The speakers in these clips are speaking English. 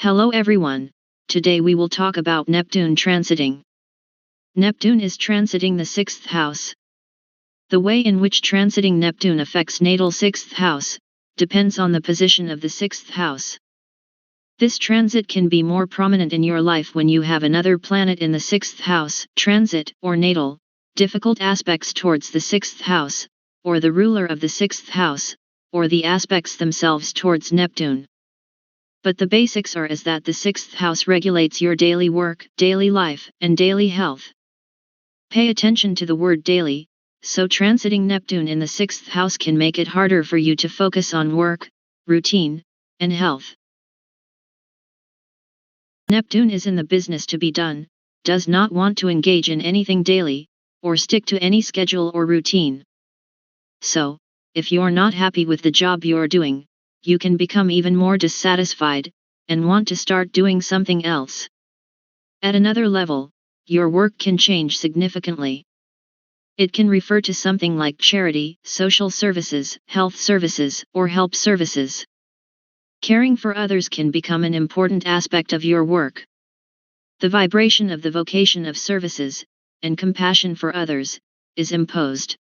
Hello everyone, today we will talk about Neptune transiting. Neptune is transiting the 6th house. The way in which transiting Neptune affects natal 6th house depends on the position of the 6th house. This transit can be more prominent in your life when you have another planet in the 6th house, transit, or natal, difficult aspects towards the 6th house, or the ruler of the 6th house, or the aspects themselves towards Neptune. But the basics are is that the 6th house regulates your daily work, daily life, and daily health. Pay attention to the word daily, so transiting Neptune in the 6th house can make it harder for you to focus on work, routine, and health. Neptune is in the business to be done, does not want to engage in anything daily, or stick to any schedule or routine. So, if you're not happy with the job you're doing, you can become even more dissatisfied, and want to start doing something else. At another level, your work can change significantly. It can refer to something like charity, social services, health services, or help services. Caring for others can become an important aspect of your work. The vibration of the vocation of services, and compassion for others, is imposed.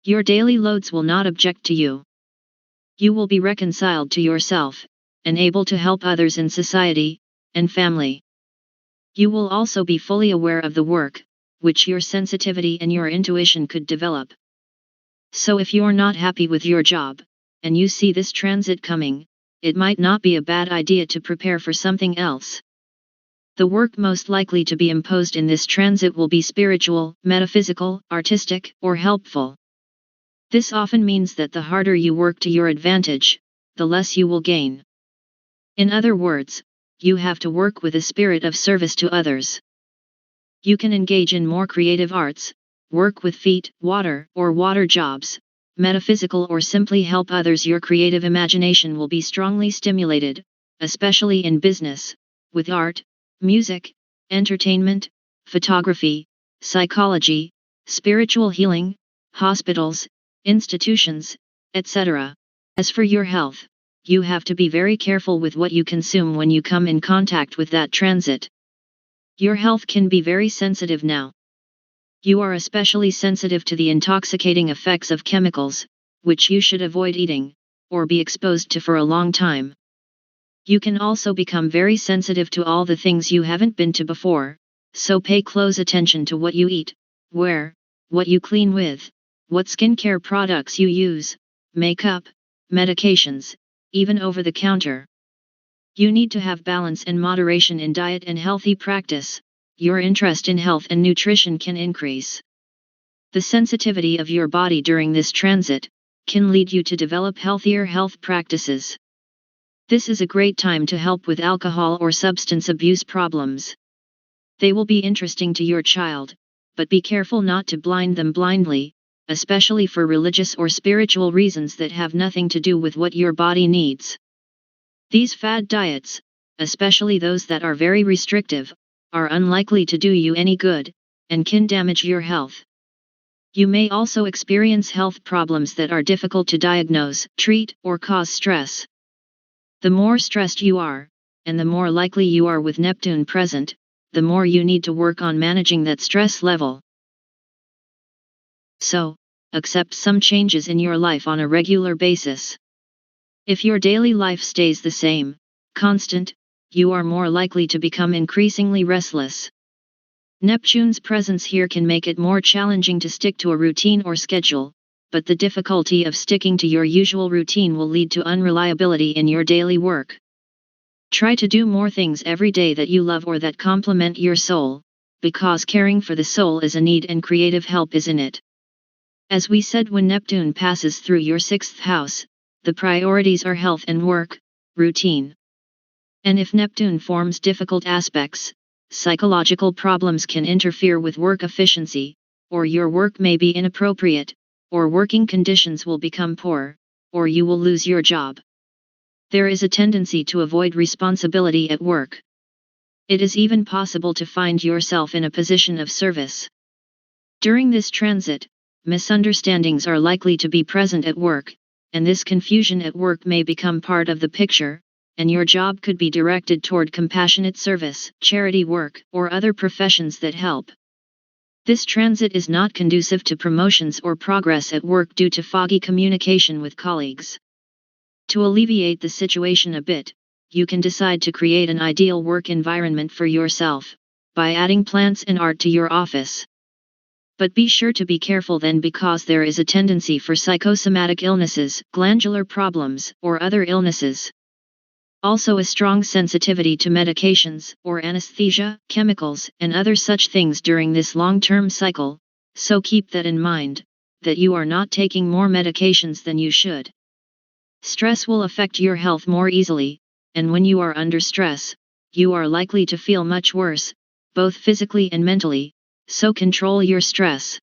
Your daily loads will not object to you. You will be reconciled to yourself, and able to help others in society, and family. You will also be fully aware of the work, which your sensitivity and your intuition could develop. So if you're not happy with your job, and you see this transit coming, it might not be a bad idea to prepare for something else. The work most likely to be imposed in this transit will be spiritual, metaphysical, artistic, or helpful. This often means that the harder you work to your advantage, the less you will gain. In other words, you have to work with a spirit of service to others. You can engage in more creative arts, work with feet, water, or water jobs, metaphysical, or simply help others. Your creative imagination will be strongly stimulated, especially in business, with art, music, entertainment, photography, psychology, spiritual healing, hospitals, institutions, etc. As for your health, you have to be very careful with what you consume when you come in contact with that transit. Your health can be very sensitive now. You are especially sensitive to the intoxicating effects of chemicals, which you should avoid eating, or be exposed to for a long time. You can also become very sensitive to all the things you haven't been to before, so pay close attention to what you eat, where, what you clean with, what skincare products you use, makeup, medications, even over the counter. You need to have balance and moderation in diet and healthy practice. Your interest in health and nutrition can increase. The sensitivity of your body during this transit can lead you to develop healthier health practices. This is a great time to help with alcohol or substance abuse problems. They will be interesting to your child, but be careful not to blind them blindly, especially for religious or spiritual reasons that have nothing to do with what your body needs. These fad diets, especially those that are very restrictive, are unlikely to do you any good, and can damage your health. You may also experience health problems that are difficult to diagnose, treat, or cause stress. The more stressed you are, and the more likely you are with Neptune present, the more you need to work on managing that stress level. So, accept some changes in your life on a regular basis. If your daily life stays the same, constant, you are more likely to become increasingly restless. Neptune's presence here can make it more challenging to stick to a routine or schedule, but the difficulty of sticking to your usual routine will lead to unreliability in your daily work. Try to do more things every day that you love or that complement your soul, because caring for the soul is a need and creative help is in it. As we said, when Neptune passes through your 6th house, the priorities are health and work, routine. And if Neptune forms difficult aspects, psychological problems can interfere with work efficiency, or your work may be inappropriate, or working conditions will become poor, or you will lose your job. There is a tendency to avoid responsibility at work. It is even possible to find yourself in a position of service. During this transit, misunderstandings are likely to be present at work, and this confusion at work may become part of the picture, and your job could be directed toward compassionate service, charity work, or other professions that help. This transit is not conducive to promotions or progress at work due to foggy communication with colleagues. To alleviate the situation a bit, you can decide to create an ideal work environment for yourself by adding plants and art to your office. But be sure to be careful then, because there is a tendency for psychosomatic illnesses, glandular problems, or other illnesses. Also a strong sensitivity to medications, or anesthesia, chemicals, and other such things during this long-term cycle, so keep that in mind, that you are not taking more medications than you should. Stress will affect your health more easily, and when you are under stress, you are likely to feel much worse, both physically and mentally, so control your stress.